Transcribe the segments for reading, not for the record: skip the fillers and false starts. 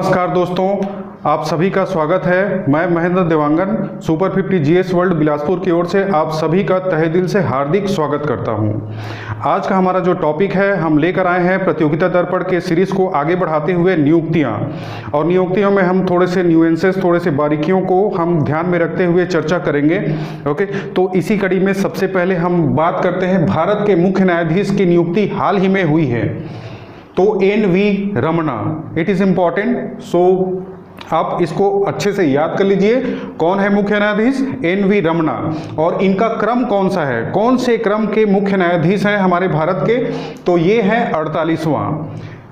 नमस्कार दोस्तों, आप सभी का स्वागत है। मैं Mahendra Dewangan super 50 GS world Bilaspur की ओर से आप सभी का तहे दिल से हार्दिक स्वागत करता हूं। आज का हमारा जो टॉपिक है, हम लेकर आए हैं प्रतियोगिता दर्पण के सीरीज को आगे बढ़ाते हुए नियुक्तियां। और नियुक्तियों में हम थोड़े से न्यूएंसेस, थोड़े से बारीकियों को हम ध्यान में रखते हुए चर्चा करेंगे। ओके, तो इसी कड़ी में सबसे पहले हम बात करते हैं, भारत के मुख्य न्यायाधीश की नियुक्ति हाल ही में हुई है, तो NV Ramana. It is important, so आप इसको अच्छे से याद कर लीजिए। कौन है मुख्य न्यायाधीश? NV रमना। और इनका क्रम कौन सा है? कौन से क्रम के मुख्य न्यायाधीश हैं हमारे भारत के? तो ये है 48वां।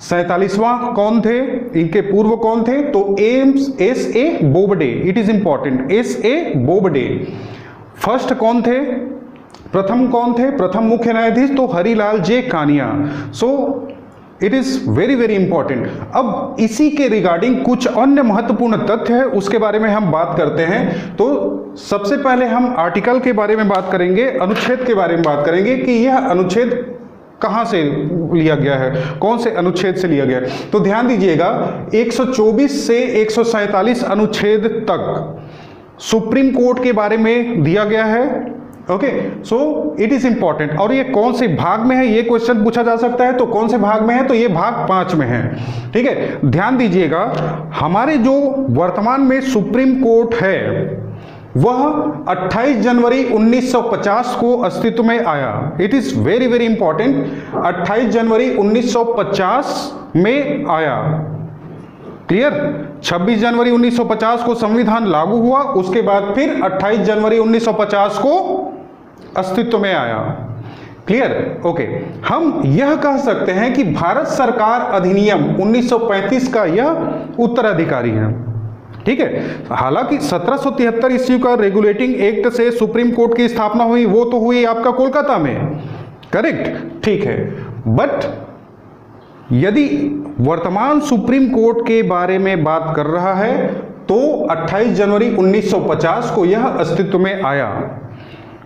47वां कौन थे? इनके पूर्व कौन थे? तो SA Bobde. It is important, SA Bobde. First कौन थे? प्रथम कौन थे? प्रथम मुख्य न्यायाधीश तो Harilal J Kania. So it is very very important. अब इसी के रिगार्डिंग कुछ अन्य महत्वपूर्ण तथ्य है, उसके बारे में हम बात करते हैं। तो सबसे पहले हम आर्टिकल के बारे में बात करेंगे, अनुच्छेद के बारे में बात करेंगे कि यह अनुच्छेद कहां से लिया गया है, कौन से अनुच्छेद से लिया गया है। तो ध्यान दीजिएगा, 124 से 147 अनुच्छेद तक सुप्रीम कोर्ट के बारे में दिया गया है। Okay, so it is important. और ये कौन से भाग में है, ये क्वेश्चन पूछा जा सकता है। तो कौन से भाग में है? तो ये भाग 5 में है। ठीक है, ध्यान दीजिएगा, हमारे जो वर्तमान में सुप्रीम कोर्ट है वह 28 जनवरी 1950 को अस्तित्व में आया। It is very very important, 28 जनवरी 1950 में आया। क्लियर? 26 जनवरी 1950 को संविधान लागू हुआ, उसके बाद फिर 28 जनवरी 1950 को अस्तित्व में आया। क्लियर? ओके, हम यह कह सकते हैं कि भारत सरकार अधिनियम 1935 का यह उत्तराधिकारी है। ठीक है, हालांकि 1773 ईस्वी का रेगुलेटिंग एक्ट से सुप्रीम कोर्ट की स्थापना हुई, वो तो हुई आपका कोलकाता में, करेक्ट? ठीक है, बट यदि वर्तमान सुप्रीम कोर्ट के बारे में बात कर रहा है तो 28 जनवरी 1950 को यह अस्तित्व में आया।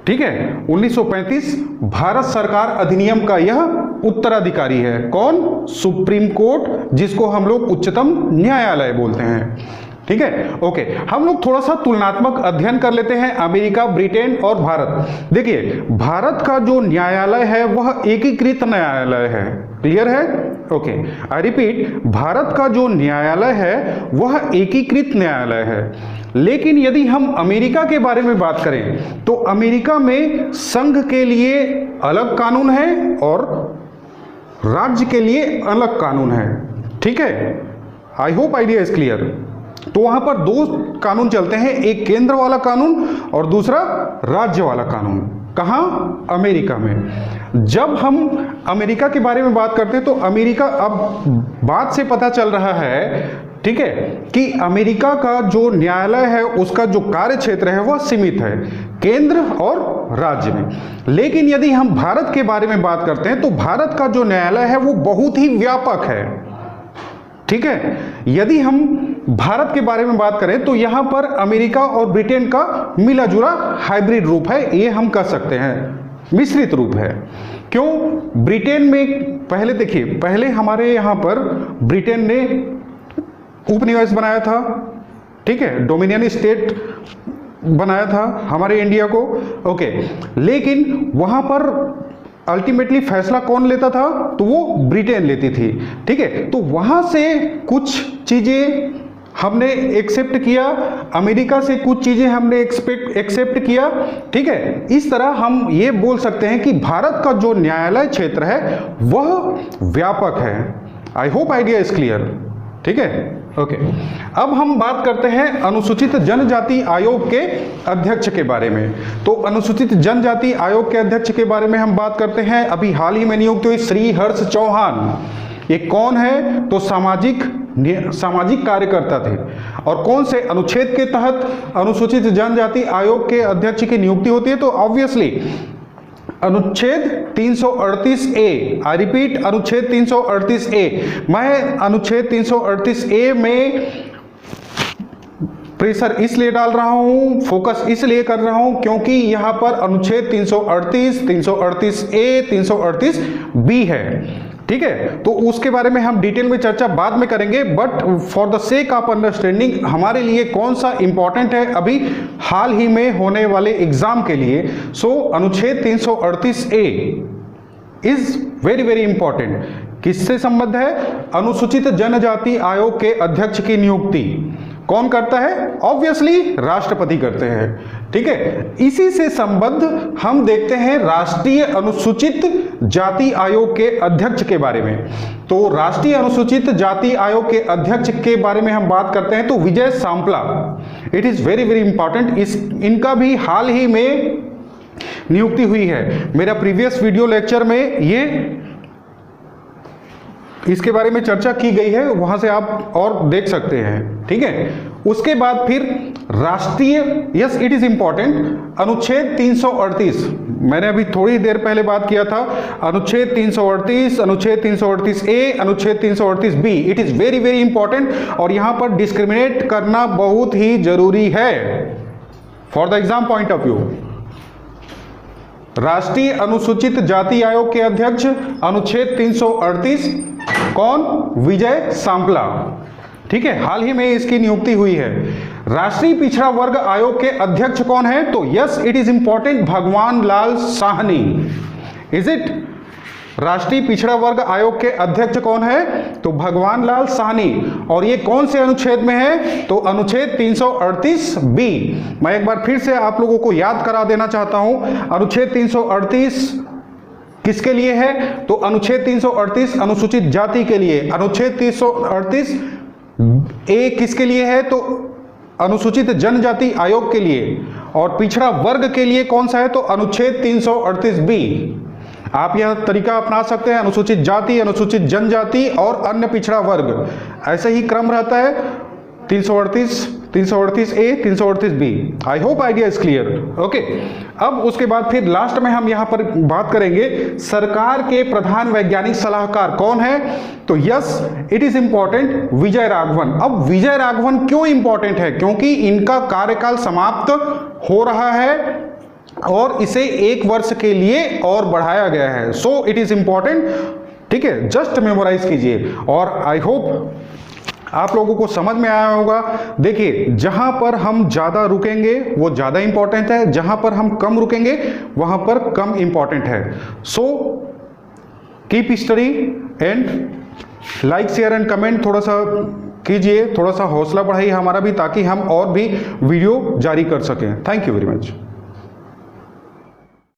ठीक है, 1935 भारत सरकार अधिनियम का यह उत्तराधिकारी है। कौन? सुप्रीम कोर्ट, जिसको हम लोग उच्चतम न्यायालय बोलते हैं। ठीक है, ओके, हम लोग थोड़ा सा तुलनात्मक अध्ययन कर लेते हैं, अमेरिका, ब्रिटेन और भारत। देखिए, भारत का जो न्यायालय है वह एकीकृत न्यायालय है। क्लियर है? ओके, आई रिपीट, भारत का जो न्यायालय है वह एकीकृत न्यायालय है। लेकिन यदि हम अमेरिका के बारे में बात करें तो अमेरिका में संघ के लिए अलग कानून है और राज्य के लिए अलग कानून है। ठीक है, आई होप आइडिया इज क्लियर। तो वहां पर 2 कानून चलते हैं, एक केंद्र वाला कानून और दूसरा राज्य वाला कानून। कहां? अमेरिका में। जब हम अमेरिका के बारे में बात करते हैं तो अमेरिका, अब बात से पता चल रहा है, ठीक है, कि अमेरिका का जो न्यायालय है उसका जो कार्य क्षेत्र है वह सीमित है केंद्र और राज्य में। लेकिन यदि हम भारत के बारे में बात करते हैं तो भारत का जो न्यायालय है वो बहुत ही व्यापक है। ठीक है, यदि हम भारत के बारे में बात करें तो यहां पर अमेरिका और ब्रिटेन का मिला जुला हाइब्रिड रूप है, ये हम कह सकते हैं, मिश्रित रूप है। क्यों? ब्रिटेन में पहले देखिए, पहले हमारे यहां पर ब्रिटेन ने उपनिवेश बनाया था। ठीक है, डोमिनियन स्टेट बनाया था हमारे इंडिया को। ओके, लेकिन वहां पर अल्टीमेटली फैसला कौन लेता था? तो वो ब्रिटेन लेती थी। ठीक है, तो वहां से कुछ चीजें हमने एक्सेप्ट किया, अमेरिका से कुछ चीजें हमने एक्सेप्ट किया। ठीक है, इस तरह हम ये बोल सकते हैं कि भारत का जो न्यायालय क्षेत्र है वह व्यापक है। आई होप आइडिया इज क्लियर। ठीक है, ओके, अब हम बात करते हैं अनुसूचित जनजाति आयोग के अध्यक्ष के बारे में। तो अनुसूचित जनजाति आयोग के अध्यक्ष के बारे में हम बात करते हैं। अभी हाल ही में नियुक्त हुई श्री हर्ष चौहान। ये कौन है? तो सामाजिक कार्यकर्ता थे। और कौन से अनुच्छेद के तहत अनुसूचित जनजाति आयोग के अध्यक्ष की नियुक्ति होती है? तो ऑब्वियसली अनुच्छेद 338A। आई रिपीट, अनुच्छेद 338A। मैं अनुच्छेद 338A में प्रेशर इसलिए डाल रहा हूं, फोकस इसलिए कर रहा हूं क्योंकि यहां पर अनुच्छेद 338, 338A, 338B है। ठीक है, तो उसके बारे में हम डिटेल में चर्चा बाद में करेंगे, but for the sake of understanding हमारे लिए कौन सा इंपॉर्टेंट है अभी हाल ही में होने वाले एग्जाम के लिए। सो अनुच्छेद 338 ए इज वेरी वेरी इंपॉर्टेंट। किससे संबद्ध है? अनुसूचित जनजाति आयोग के अध्यक्ष की नियुक्ति कौन करता है? ऑब्वियसली राष्ट्रपति करते हैं। ठीक है, इसी से संबद्ध हम देखते हैं राष्ट्रीय अनुसूचित जाति आयोग के अध्यक्ष के बारे में। तो राष्ट्रीय अनुसूचित जाति आयोग के अध्यक्ष के बारे में हम बात करते हैं तो Vijay Sampla, it is very very important. इनका भी हाल ही में नियुक्ति हुई है। मेरा प्रीवियस वीडियो लेक्चर में इसके बारे में चर्चा की गई है, वहां से आप और देख सकते हैं। ठीक है, उसके बाद फिर राष्ट्रीय, यस इट इज इंपॉर्टेंट, अनुच्छेद 338, मैंने अभी थोड़ी देर पहले बात किया था, अनुच्छेद 338, अनुच्छेद 338 ए, अनुच्छेद 338 B, it is very very important. और यहां पर डिस्क्रिमिनेट करना बहुत ही जरूरी है for the exam point of view. राष्ट्रीय अनुसूचित जाति आयोग के अध्यक्ष अनुच्छेद 338 कौन? विजय सांपला। ठीक है, हाल ही में इसकी नियुक्ति हुई है। राष्ट्रीय पिछड़ा वर्ग आयोग के अध्यक्ष कौन है? तो यस इट इज इंपॉर्टेंट, भगवान लाल साहनी। Is it? राष्ट्रीय पिछड़ा वर्ग आयोग के अध्यक्ष कौन है? तो भगवान लाल साहनी। और ये कौन से अनुच्छेद में है? तो अनुच्छेद 338 बी। मैं एक बार फिर से आप लोगों को याद करा देना चाहता हूं, अनुच्छेद 338 किसके लिए है? तो अनुच्छेद 338 अनुसूचित जाति के लिए, अनुच्छेद 338 ए किसके लिए है? तो अनुसूचित जनजाति आयोग के लिए। और पिछड़ा वर्ग के लिए कौन सा है? तो अनुच्छेद 338 बी। आप यह तरीका अपना सकते हैं, अनुसूचित जाति, अनुसूचित जनजाति और अन्य पिछड़ा वर्ग, ऐसे ही क्रम रहता है 338 A, 338 B. I hope idea is clear. Okay, अब उसके बाद फिर लास्ट में हम यहां पर बात करेंगे सरकार के प्रधान वैज्ञानिक सलाहकार कौन है? तो yes it is important, Vijay Raghavan. अब विजय राघवन क्यों इंपॉर्टेंट है? क्योंकि इनका कार्यकाल समाप्त हो रहा है और इसे 1 वर्ष के लिए और बढ़ाया गया है। सो इट इज इंपॉर्टेंट। ठीक है, जस्ट मेमोराइज कीजिए और आई होप आप लोगों को समझ में आया होगा। देखिए, जहां पर हम ज्यादा रुकेंगे वो ज्यादा इंपॉर्टेंट है, जहां पर हम कम रुकेंगे वहां पर कम इंपॉर्टेंट है। So keep study and like share and comment थोड़ा सा कीजिए, थोड़ा सा हौसला बढ़ाइए हमारा भी, ताकि हम और भी वीडियो जारी कर सकें। Thank you very much.